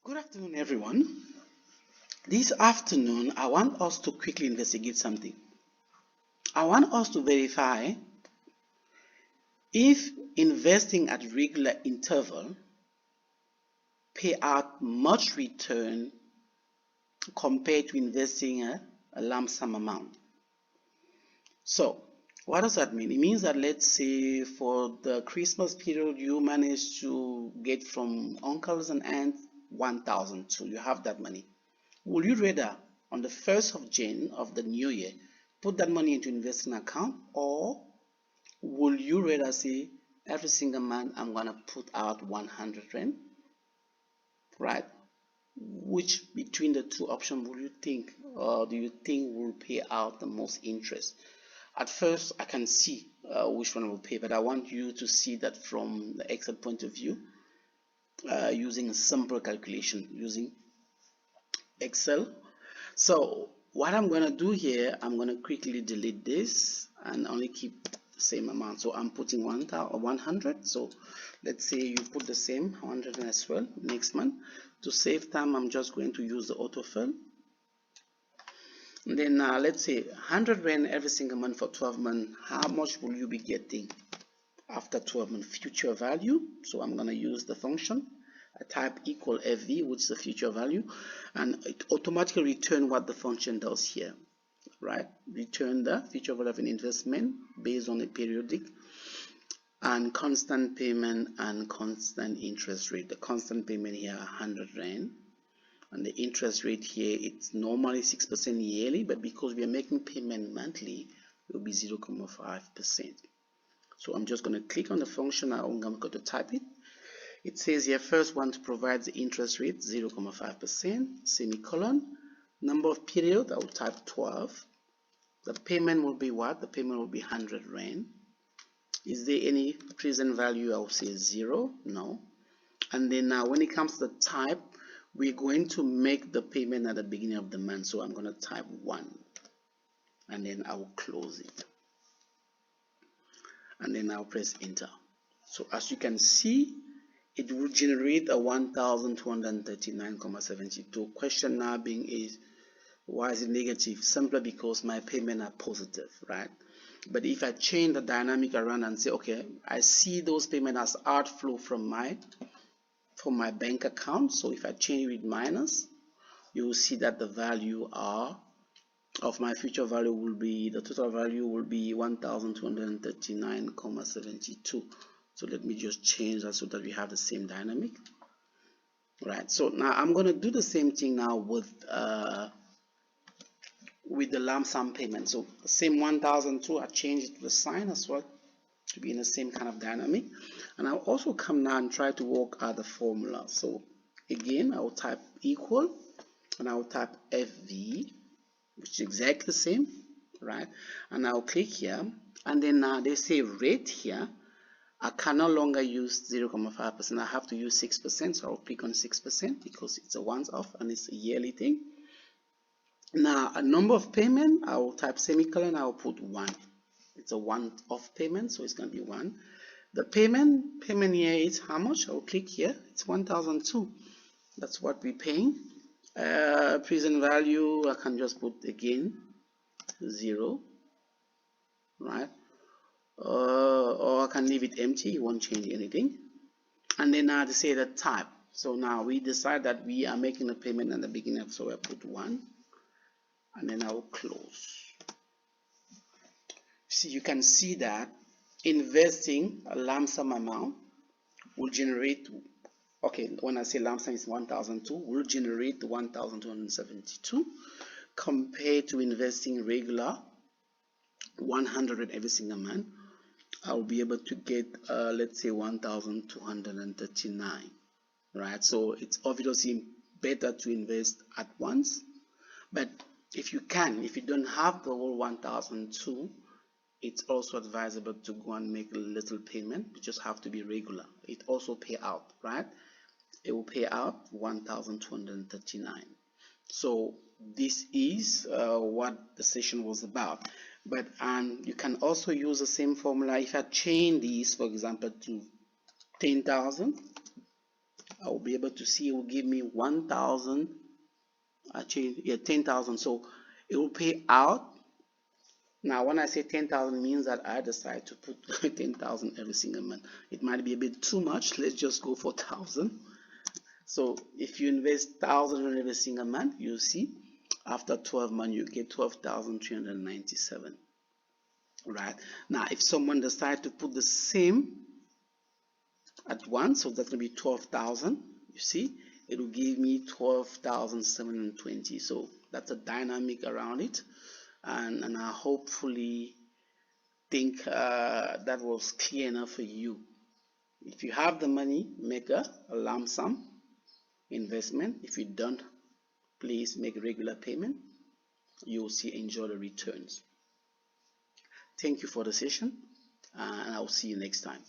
Good afternoon, everyone. This afternoon, I want us to quickly investigate something. I want us to verify if investing at regular interval pay out much return compared to investing a lump sum amount. So, what does that mean? It means that, let's say, for the Christmas period, you manage to get from uncles and aunts 1,000, so you have that money. Will you rather, on the 1st of January of the new year, put that money into investing account, or will you rather say every single month I'm gonna put out 100 rand, right? Which between the two options will you think, or do you think will pay out the most interest? At first, I can see which one will pay, but I want you to see that from the Excel point of view, using a simple calculation using Excel. So what I'm going to do here, I'm going to quickly delete this and only keep the same amount. So I'm putting 100. So let's say you put the same 100 as well next month. To save time, I'm just going to use the autofill. And then let's say 100 rand every single month for 12 months. How much will you be getting after 12 months? Future value. So I'm going to use the function. I type equal FV, which is the future value, and it automatically return what the function does here, right? Return the future value of an investment based on a periodic and constant payment and constant interest rate. The constant payment here 100 rand, and the interest rate here, it's normally 6% yearly, but because we are making payment monthly, it will be 0.5%. So I'm just going to click on the function. I'm going to type it. It says here, first one to provide the interest rate 0.5%, semicolon. Number of period, I will type 12. The payment will be what? The payment will be 100 rand. Is there any present value? I will say 0. No. And then now when it comes to the type, we're going to make the payment at the beginning of the month. So I'm going to type 1. And then I will close it. And then I'll press enter. So as you can see, it will generate a 1,239.72. Question now being is, why is it negative? Simply because my payment are positive, right? But if I change the dynamic around and say, okay, I see those payments as outflow from my bank account. So if I change with minus, you will see that the value of my future value will be, the total value will be 1,239.72. So let me just change that so that we have the same dynamic, right? So now I'm going to do the same thing now with the lump sum payment. So the same 1,002, I changed the sign as well to be in the same kind of dynamic. And I'll also come now and try to work out the formula. So again, I will type equal and I will type FV, which is exactly the same, right? And I'll click here, and then now they say rate here. I can no longer use 0.5%. I have to use 6%. So I'll click on 6% because it's a once off and it's a yearly thing. Now, a number of payment, I will type semicolon. I will put 1. It's a one-off payment, so it's going to be 1. The payment here is how much? I will click here. It's 1,002. That's what we're paying. Present value, I can just put again 0, right? Or I can leave it empty, it won't change anything. And then now to say the type. So now we decide that we are making a payment at the beginning, so I put 1, and then I will close. See, you can see that investing a lump sum amount will generate, okay, when I say lump sum is 1,002, will generate 1,272 compared to investing regular 100 every single month. I'll be able to get let's say 1,239, right? So it's obviously better to invest at once, but if you don't have the whole 1,002, it's also advisable to go and make a little payment. You just have to be regular. It also pay out, right? It will pay out 1,239. So this is what the session was about. But you can also use the same formula. If I change these, for example, to 10,000, I will be able to see it will give me 1,000, actually, yeah, 10,000. So it will pay out. Now, when I say 10,000, it means that I decide to put 10,000 every single month. It might be a bit too much. Let's just go for 1,000. So if you invest 1,000 every single month, you see after 12 months you get 12,397. Right now, if someone decides to put the same at once, so that's going to be 12,000. You see, it will give me 12,720. So that's a dynamic around it, and I hopefully think that was clear enough for you. If you have the money, make a lump sum investment. If you don't, please make a regular payment. You'll see, enjoy the returns. Thank you for the session, and I'll see you next time.